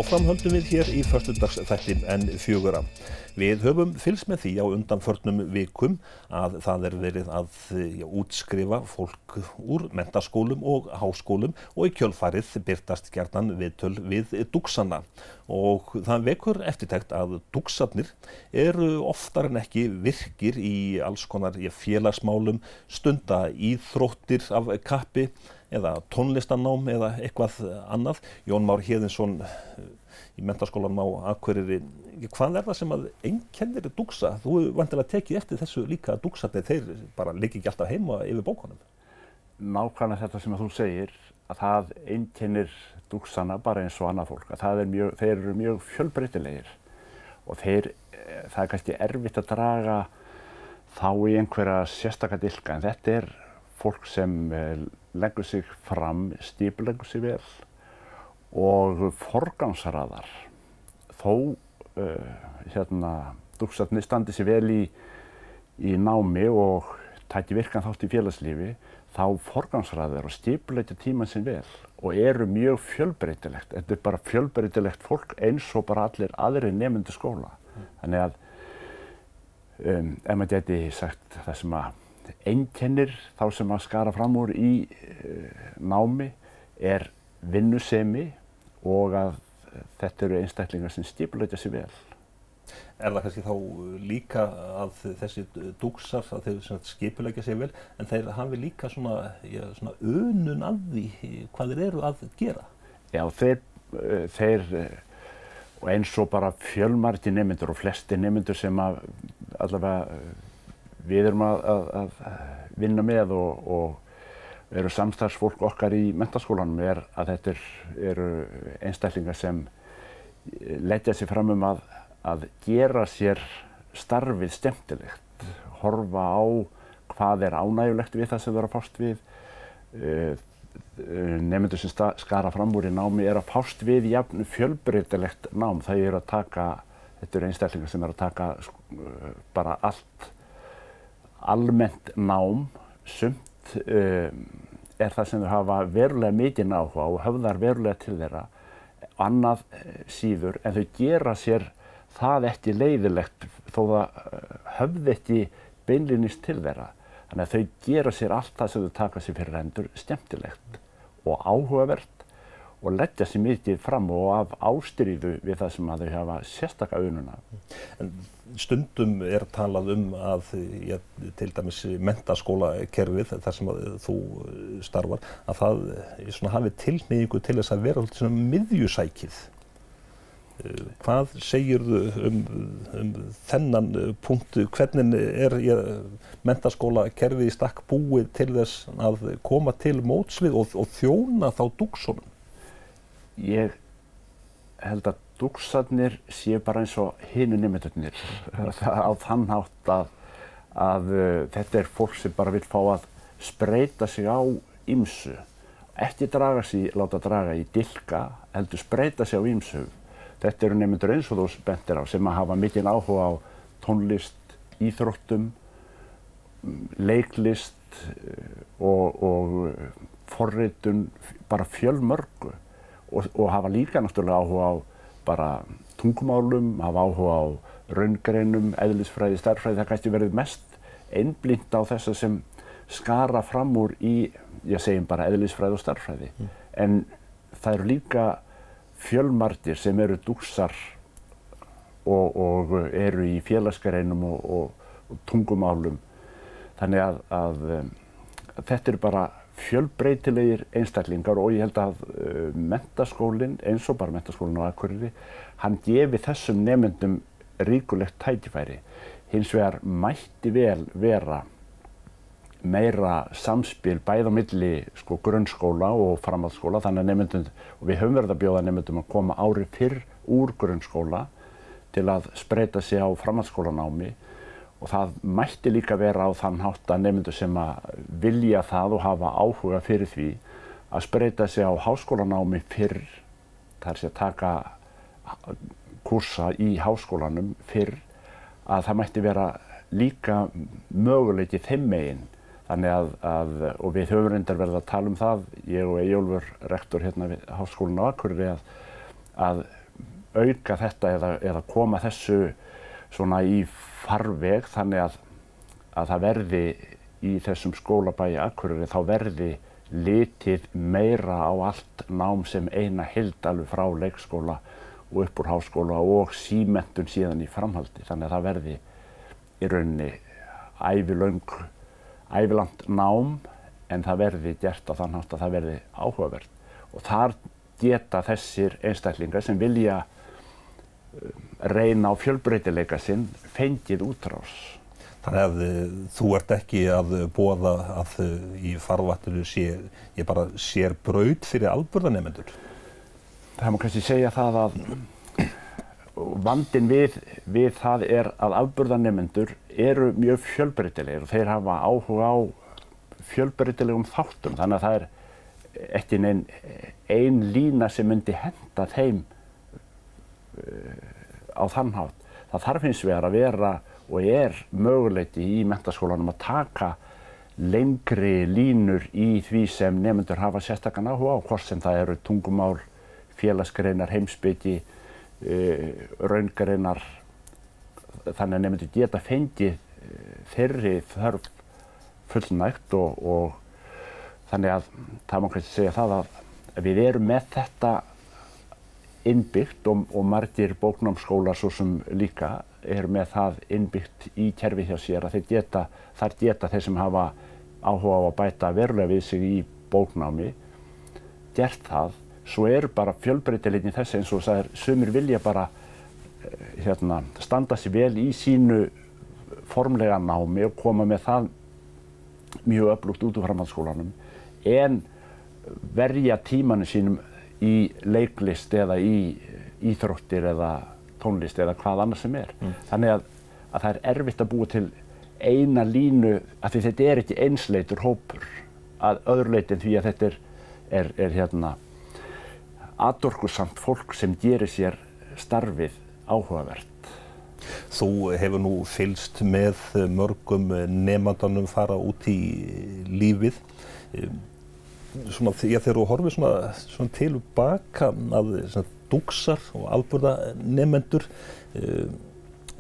áfram höldum við hér í föstudagsþætti N4. Við höfum fylgst með því á undanförnum vikum að það verið að útskrifa fólk úr menntaskólum og háskólum og í kjölfarið birtast gjarnan viðtöl við dúxana. Og það vekur eftirtekt að dúxarnir eru oftar en ekki virkir í alls konar félagsmálum, stunda íþróttir af kappi eða tónlistarnám eða eitthvað annað. Jón Már Héðinsson í menntaskólanum á Akureyri, hvað það sem að einkennir dúxa? Þú hefur væntanlega tekið eftir þessu líka að dúxarnir, þeir bara liggja ekki alltaf heima yfir bókunum. Nákvæmlega þetta sem að þú segir, að það einkennir dúxana bara eins og annað fólk, að þeir eru mjög fjölbreytilegir og það kannski erfitt að draga þá í einhverja sérstaka dilka, en þetta fólk sem leggur sig fram, skipuleggur sig vel og forgangsraðar. Þó dúxarnir standi sig vel í námi og taki virkan þátt í félagslífi, þá forgangsraðar og skipuleggja tímann sinn vel og eru mjög fjölbreytilegt. Þetta bara fjölbreytilegt fólk eins og bara allir aðrir nemendur skóla. Þannig að ef maður gæti sagt það sem að einkennir þá sem að skara fram úr í námi vinnusemi og að þetta eru einstaklingar sem skipuleggja sig vel. Það kannski þá líka að þessi dúxar, að þeir skipuleggja sig vel, en þeir hafi líka svona unun að því hvað þeir eru að gera? Já, þeir og eins og bara fjölmargir nemendur og flestir nemendur sem að allavega við erum að vinna með og eru samstarfsfólk okkar í menntaskólanum að þetta eru einstaklingar sem leggja sig fram að gera sér starfið skemmtilegt, horfa á hvað ánægjulegt við það sem þau eru að fást við. Nemendur sem skara fram úr í námi að fást við jafn fjölbreytilegt nám. Þetta eru einstaklingar sem að taka bara almennt nám, sumt það sem þau hafa verulega mikinn áhuga og höfðar verulega til þeirra, annað síður, en þau gera sér það ekki leiðilegt þó það höfði ekki beinlínis til þeirra. Þannig að þau gera sér allt það sem þau taka sér fyrir hendur skemmtilegt og áhugavert og leggja sér mikið fram og af ástríðu við það sem að þau hafa sérstaka unun af. En stundum talað að til dæmis menntaskólakerfið, þar sem að þú starfar, að það hafi tilhneigingu til þess að vera svona miðjusækið. Hvað segirðu þennan punkt? Hvernig menntaskólakerfið í stakk búið til þess að koma til móts við og þjóna þá dúxunum? Ég held að dúxarnir séu bara eins og hinu nemendurnir á þann hátt að þetta fólk sem bara vill fá að spreyta sig á ýmsu. Ekki láta draga í dilka, heldur spreyta sig á ýmsu. Þetta eru nemendur eins og þú bentir á sem að hafa mikinn áhuga á tónlist, íþróttum, leiklist og forritun, bara fjölmörgu og hafa líka náttúrulega áhuga á bara tungumálum, hafa áhuga á raungreinum, eðlisfræði, stærðfræði. Það kannski verið mest einblínt á þessa sem skara fram úr í, ég segjum bara eðlisfræði og stærðfræði. En það eru líka fjölmargir sem eru dúxar og eru í félagsgreinum og tungumálum. Þannig að þetta eru bara fjölbreytilegir einstaklingar og ég held að menntaskólinn, eins og bara menntaskólinn á Akureyri, hann gefi þessum nemendum ríkulegt tækifæri. Hins vegar mætti vel vera meira samspil bæði á milli grunnskóla og framhaldsskóla, þannig að nemendum, og við höfum verið að bjóða nemendum að koma ári fyrr úr grunnskóla til að spreyta sig á framhaldsskólanámi. Og það mætti líka vera á þann hátt að nemendur sem að vilja það og hafa áhuga fyrir því að spreyta sig á háskólanámi fyrr, þar sé að taka kursa í háskólanum fyrr, að það mætti vera líka möguleiki þeim megin. Þannig og við höfum reyndar verið að tala það, ég og Eyjólfur, rektor hérna við Háskólann á Akureyri, að auka þetta eða koma þessu svona í farveg þannig að það verði í þessum skólabæ í Akureyri þá verði litið meira á allt nám sem eina heild alveg frá leikskóla og upp úr háskóla og símenntun síðan í framhaldi. Þannig að það verði í rauninni ævilangt nám en það verði gert á þann hátt að það verði áhugavert. Og þar geta þessir einstaklingar sem vilja reyna á fjölbreytileika sinn fengið útrás. Þannig að þú ert ekki að boða að í farvatninu bara sér braut fyrir alburðanemendur? Það má kannski segja það að vandinn við það að afburðanemendur eru mjög fjölbreytilegir og þeir hafa áhuga á fjölbreytilegum þáttum. Þannig að það er ekki ein lína sem myndi henta þeim á þann hátt. Það þarf hins vegar að vera og möguleiki í menntaskólanum að taka lengri línur í því sem nemendur hafa sérstakan áhuga á, hvort sem það eru tungumál, félagsgreinar, heimspeki, raungreinar, þannig að nemendur geta fengið þeirri þörf fullnægt og þannig að það má kannski segja það að við erum með þetta innbyggt og margir bóknámsskólar svo sem líka með það innbyggt í kerfi hjá sér að þar geta þeir sem hafa áhuga á að bæta verulega við sig í bóknámi gert það. Svo bara fjölbreytileikinn þess eins og það sumir vilja bara standa sig vel í sínu formlega námi og koma með það mjög öflugt út úr framhaldsskólanum en verja tímanum sínum í leiklist eða í íþróttir eða tónlist eða hvað annað sem Þannig að það erfitt að búa til eina línu af því þetta ekki einsleitur hópur að öðru leyti en því að þetta er atorkusamt fólk sem gerir sér starfið áhugavert. Þú hefur nú fylgst með mörgum nemendunum fara út í lífið. Þegar þú horfir svona tilbaka að dúksar og alburðanemendur,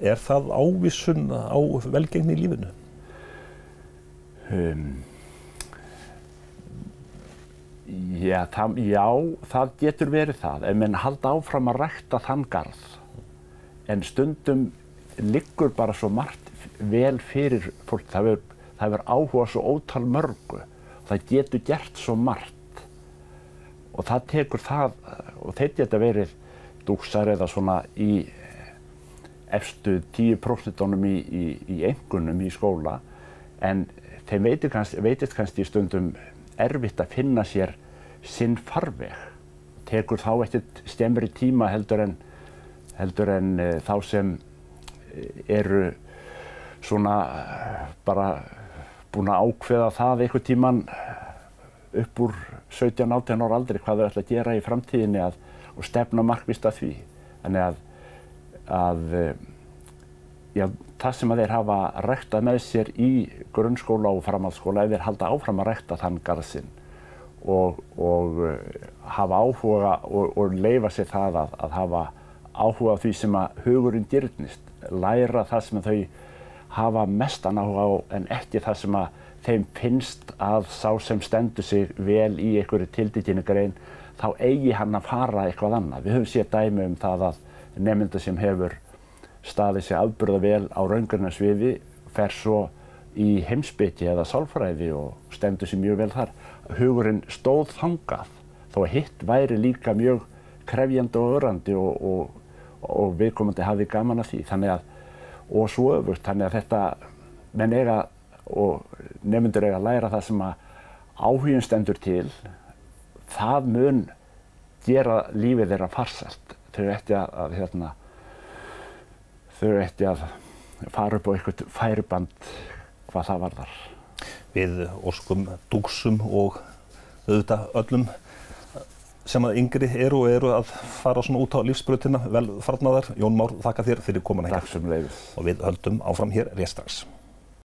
það ávísun á velgengni í lífinu? Já, það getur verið það, ef menn halda áfram að rækta þann garð. En stundum liggur bara svo margt vel fyrir fólk. Það hefur áhuga svo ótal mörgu. Það getur gert svo margt. Og það tekur það, og þeir geta verið dúksar eða svona í efstu 10% í einkunnum í skóla. En þeim veitist kannski stundum erfitt að finna sér sinn farveg. Tekur þá ekkert skemmri tíma heldur en þá sem eru svona bara búin að ákveða það einhvern tíman upp úr 17-18 ára aldri hvað þau ætla að gera í framtíðinni og stefna markvisst að því. Þannig að það sem þeir hafa ræktað með sér í grunnskóla og framhaldsskóla, ef þeir halda áfram að rækta þann garð sinn og hafa áhuga og leyfa sér það að hafa áhuga á því sem að hugurinn girnist, læra það sem þau hafa mestan áhuga á en ekki það sem að þeim finnst að sá sem stendur sig vel í einhverju tiltekinni grein, þá eigi hann að fara eitthvað annað. Við höfum séð dæmi um það að nemendur sem hefur staðið sig afburða vel á raungreinarsviði fer svo í heimspeki eða sálfræði og stendur sig mjög vel þar. Hugurinn stóð þangað, þó að hitt væri líka mjög krefjandi og örandi og viðkomandi hafði gaman af því. Og svo öfugt, þannig að þetta menn og nemendur eiga að læra það sem að áhuginn stendur til, það mun gera lífið þeirra farsælt. Þau ætti að fara upp á eitthvað færiband hvað það varðar. Við óskum dúksum og auðvitað öllum sem að yngri eru að fara svona út á lífsbrautina velfarnaðar. Jón Már, þakka þér fyrir komuna hér. Takk sömuleiðis. Og við höldum áfram hér rétt strax.